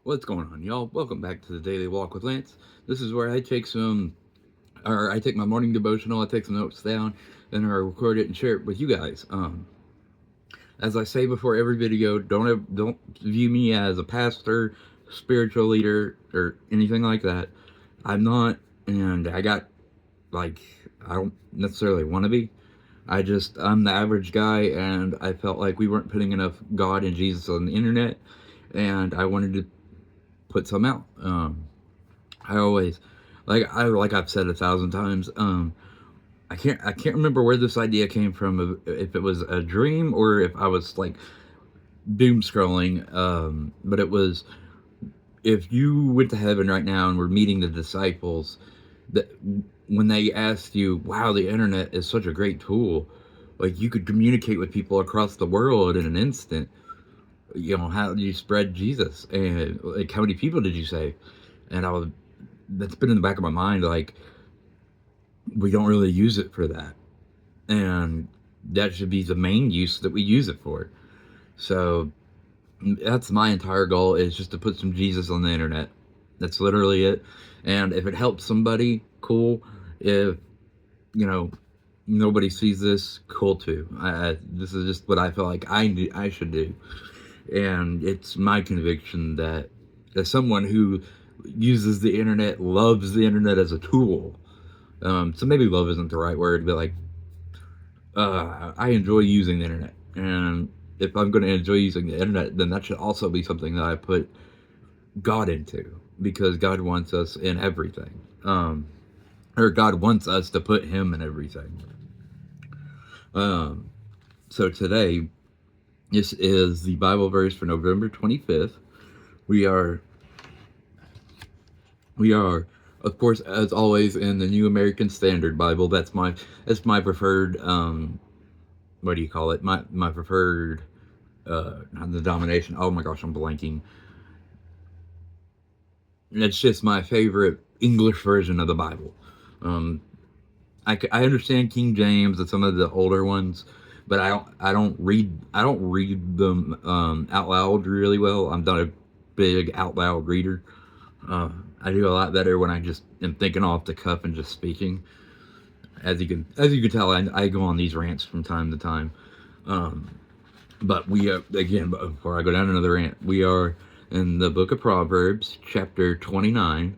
What's going on, y'all? Welcome back to the Daily Walk with Lance. This is where I take my morning devotional, I take some notes down, then I record it and share it with you guys. As I say before every video, don't view me as a pastor, spiritual leader, or anything like that. I'm not, and like, I don't necessarily want to be. I'm the average guy, and I felt like we weren't putting enough God and Jesus on the internet, and I wanted to put some out. I always like I've said 1,000 times. I can't remember where this idea came from. If it was a dream or if I was like doom scrolling. But it was, if you went to heaven right now and were meeting the disciples, that when they asked you, "Wow, the internet is such a great tool. Like you could communicate with people across the world in an instant. How did you spread Jesus? And like, how many people did you save?" And that's been in the back of my mind. Like, we don't really use it for that. And that should be the main use that we use it for. So that's my entire goal, is just to put some Jesus on the internet. That's literally it. And if it helps somebody, cool. If, you know, nobody sees this, cool too. This is just what I feel like I should do. And it's my conviction that as someone who uses the internet, loves the internet as a tool, so maybe love isn't the right word, but like, I enjoy using the internet. And if I'm going to enjoy using the internet, then that should also be something that I put God into, because God wants us in everything. Or God wants us to put Him in everything. So today, this is the Bible verse for November 25th. We are, of course, as always, in the New American Standard Bible. That's my preferred. What do you call it? My preferred. The denomination. Oh my gosh, I'm blanking. It's just my favorite English version of the Bible. Um, I understand King James and some of the older ones, but I don't read them out loud really well. I'm not a big out loud reader. I do a lot better when I just am thinking off the cuff and just speaking. As you can tell, I go on these rants from time to time. But again, before I go down another rant, we are in the book of Proverbs, chapter 29,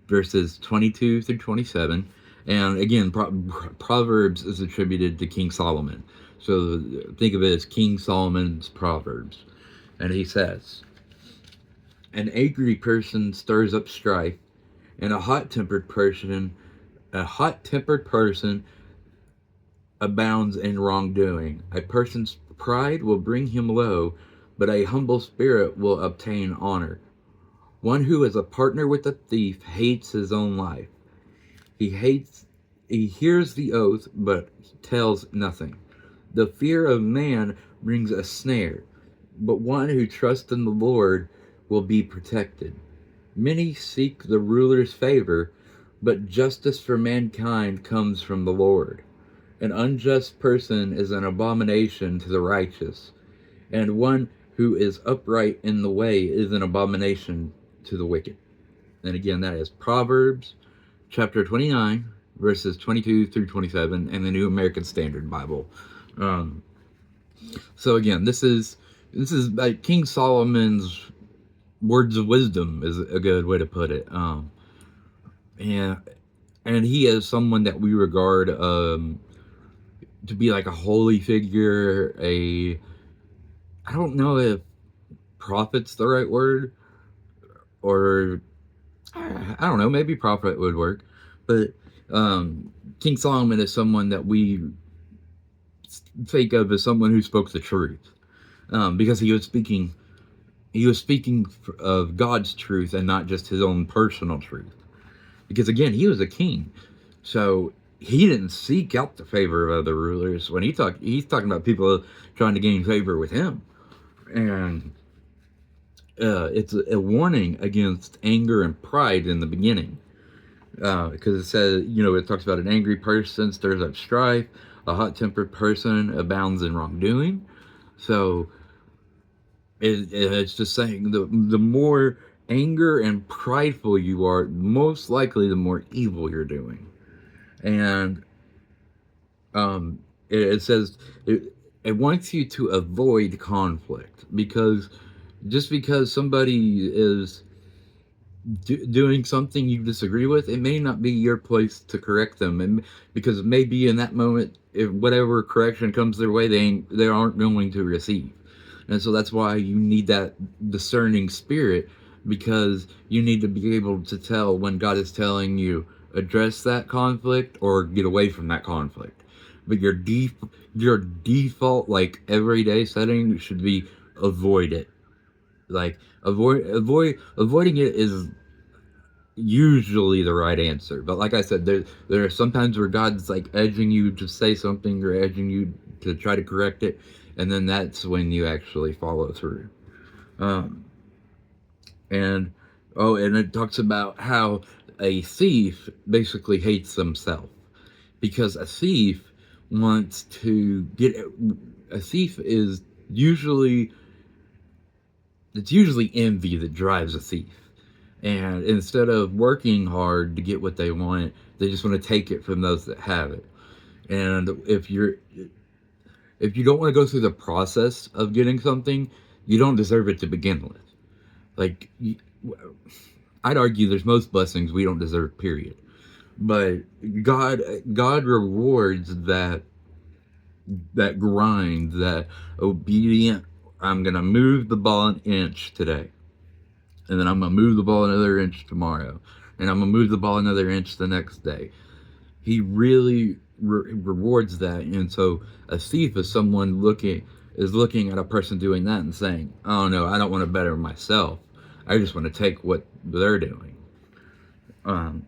verses 22 through 27. And again, Proverbs is attributed to King Solomon. So think of it as King Solomon's Proverbs. And he says, "An angry person stirs up strife, and a hot tempered person abounds in wrongdoing. A person's pride will bring him low, but a humble spirit will obtain honor. One who is a partner with a thief hates his own life. He hears the oath, but tells nothing. The fear of man brings a snare, but one who trusts in the Lord will be protected. Many seek the ruler's favor, but justice for mankind comes from the Lord. An unjust person is an abomination to the righteous, and one who is upright in the way is an abomination to the wicked." And again, that is Proverbs chapter 29, verses 22 through 27 in the New American Standard Bible. So again, this is like King Solomon's words of wisdom, is a good way to put it. And he is someone that we regard to be like a holy figure. I don't know if prophet's the right word, or I don't know, maybe prophet would work. But King Solomon is someone that we think of as someone who spoke the truth, because he was speaking of God's truth and not just his own personal truth. Because again, he was a king, so he didn't seek out the favor of other rulers. When he's talking about people trying to gain favor with him. And it's a warning against anger and pride in the beginning, because it says, it talks about an angry person stirs up strife, a hot-tempered person abounds in wrongdoing. So it's just saying the more anger and prideful you are, most likely the more evil you're doing. And it says it wants you to avoid conflict, because just because somebody is doing something you disagree with, it may not be your place to correct them, and because maybe in that moment, if whatever correction comes their way, they aren't going to receive. And so that's why you need that discerning spirit, because you need to be able to tell when God is telling you address that conflict or get away from that conflict. But your default, like, everyday setting should be avoid it. Like, avoiding it is usually the right answer. But like I said, there are sometimes where God's like edging you to say something or edging you to try to correct it, and then that's when you actually follow through. Um, and and it talks about how a thief basically hates himself, because a thief wants to get. A thief is usually it's usually envy that drives a thief. And instead of working hard to get what they want, they just want to take it from those that have it. And if you don't want to go through the process of getting something, you don't deserve it to begin with. Like, I'd argue there's most blessings we don't deserve, period. But God rewards that grind, that obedient. I'm gonna move the ball an inch today, and then I'm gonna move the ball another inch tomorrow, and I'm gonna move the ball another inch the next day. He really rewards that. And so a thief is someone looking at a person doing that and saying, "Oh no, I don't want to better myself. I just want to take what they're doing." Um,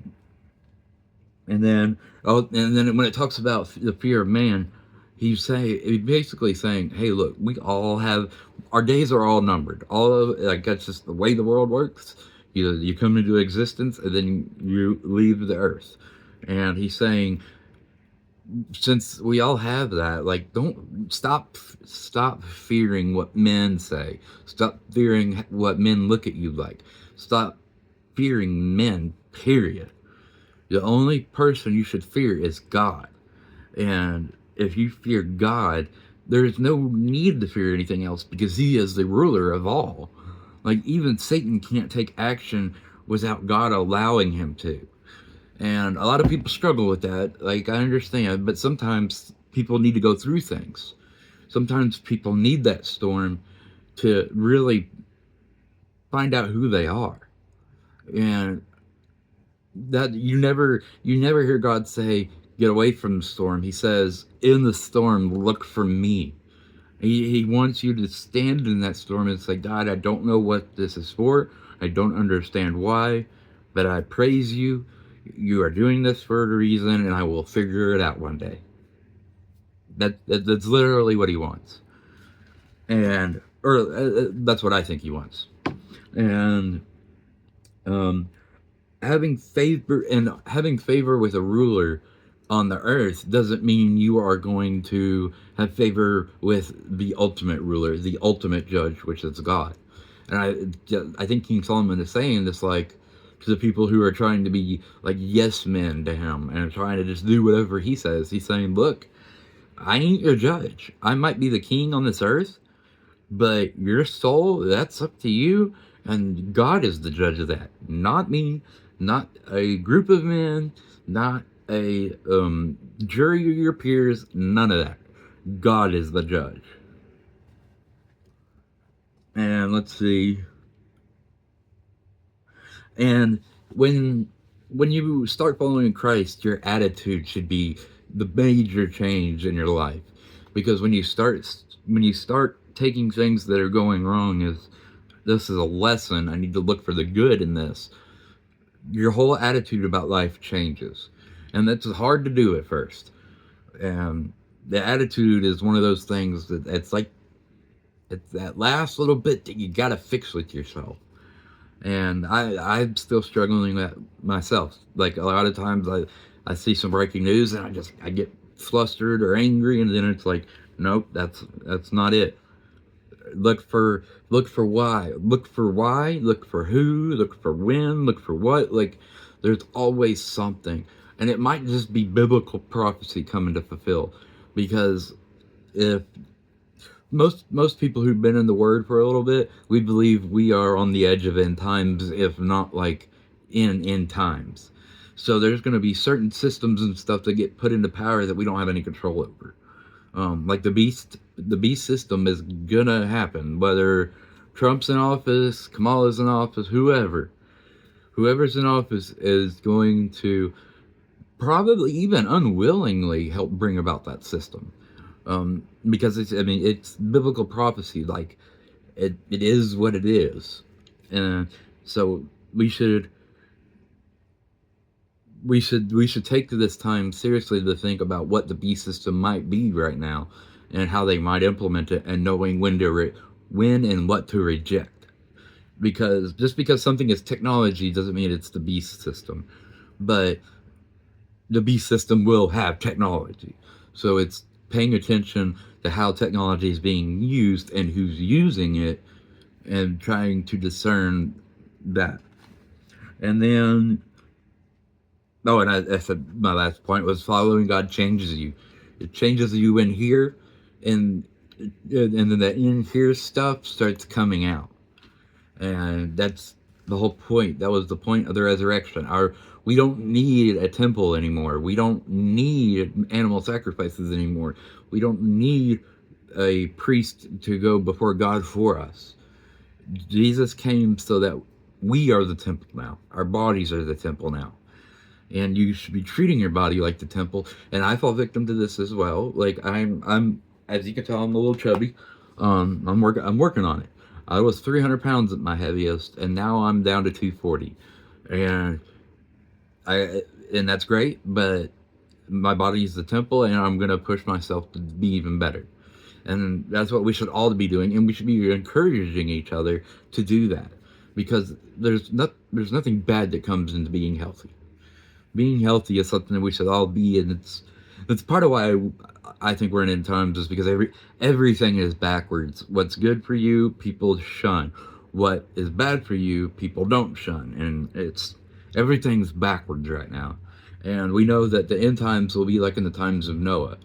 and then when it talks about the fear of man, he's basically saying, "Hey, look, we all have our days are all numbered. All of like that's just the way the world works. You come into existence and then you leave the earth." And he's saying, since we all have that, like, don't stop fearing what men say. Stop fearing what men look at you like. Stop fearing men. Period. The only person you should fear is God. And if you fear God, there's no need to fear anything else, because he is the ruler of all. Like, even Satan can't take action without God allowing him to. And a lot of people struggle with that. Like, I understand, but sometimes people need to go through things. Sometimes people need that storm to really find out who they are. And that you never hear God say, "Get away from the storm." He says, "In the storm, look for me." He wants you to stand in that storm and say, "God, I don't know what this is for. I don't understand why, but I praise you. You are doing this for a reason, and I will figure it out one day." That's literally what he wants. That's what I think he wants. And um, having favor with a ruler on the earth doesn't mean you are going to have favor with the ultimate ruler, the ultimate judge, which is God. And I think King Solomon is saying this, like, to the people who are trying to be like yes men to him and are trying to just do whatever he says. He's saying, "Look, I ain't your judge. I might be the king on this earth, but your soul, that's up to you, and God is the judge of that. Not me, not a group of men, not a jury of your peers, none of that. God is the judge." And let's see. And when you start following Christ, your attitude should be the major change in your life. Because when you start taking things that are going wrong as this is a lesson, I need to look for the good in this, your whole attitude about life changes. And that's hard to do at first. And the attitude is one of those things that it's that last little bit that you gotta fix with yourself. And I'm still struggling with that myself. Like, a lot of times I see some breaking news and I get flustered or angry, and then it's like, nope, that's not it. look for why, look for why, look for who, look for when, look for what. Like, there's always something, and it might just be biblical prophecy coming to fulfill, because if most people who've been in the Word for a little bit, we believe we are on the edge of end times, if not like in end times. So there's going to be certain systems and stuff that get put into power that we don't have any control over. Like the beast system is gonna happen, whether Trump's in office, Kamala's in office, whoever's in office is going to probably even unwillingly help bring about that system. Because it's biblical prophecy. Like, it is what it is. And so we should take this time seriously to think about what the beast system might be right now, and how they might implement it, and knowing when and what to reject. Because just because something is technology doesn't mean it's the beast system. But the beast system will have technology. So it's paying attention to how technology is being used and who's using it, and trying to discern that. And then, oh, and I said my last point was following God changes you. It changes you in here, and then the in here stuff starts coming out. And that's the whole point. That was the point of the resurrection. We don't need a temple anymore. We don't need animal sacrifices anymore. We don't need a priest to go before God for us. Jesus came so that we are the temple now. Our bodies are the temple now. And you should be treating your body like the temple. And I fall victim to this as well. Like, I'm as you can tell, I'm a little chubby. I'm working on it. I was 300 pounds at my heaviest, and now I'm down to 240. And that's great, but my body is the temple, and I'm gonna push myself to be even better. And that's what we should all be doing, and we should be encouraging each other to do that, because there's nothing bad that comes into being healthy. Being healthy is something that we should all be, and it's part of why I think we're in end times, is because everything is backwards. What's good for you, people shun. What is bad for you, people don't shun. And everything's backwards right now. And we know that the end times will be like in the times of Noah.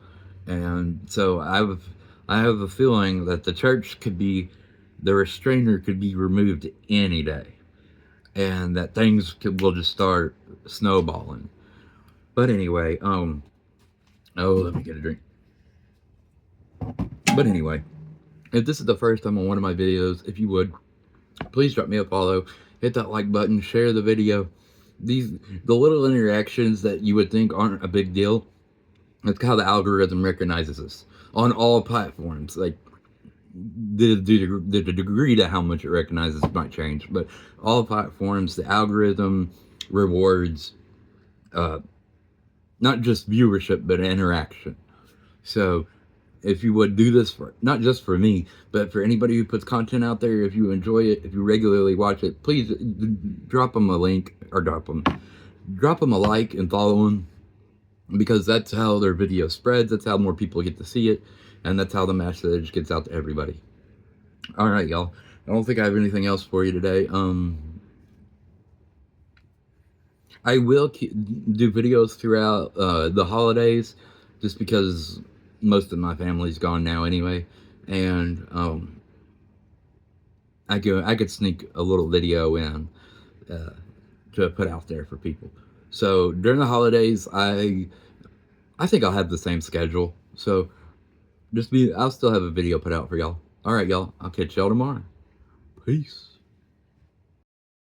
And so I have a feeling that the restrainer could be removed any day, and that will just start snowballing. But anyway, oh, let me get a drink. But anyway, if this is the first time on one of my videos, if you would, please drop me a follow, hit that like button, share the video. The little interactions that you would think aren't a big deal, that's how the algorithm recognizes us on all platforms. Like, the degree to how much it recognizes might change, but all platforms, the algorithm rewards not just viewership, but interaction. So if you would do this for not just for me, but for anybody who puts content out there, if you enjoy it, if you regularly watch it, please drop them a link, or drop them a like and follow them, because that's how their video spreads. That's how more people get to see it, and that's how the message gets out to everybody. All right, y'all. I don't think I have anything else for you today. I will do videos throughout the holidays, just because most of my family's gone now anyway, and I could sneak a little video in to put out there for people. So during the holidays, I think I'll have the same schedule. So I'll still have a video put out for y'all. All right, y'all. I'll catch y'all tomorrow. Peace.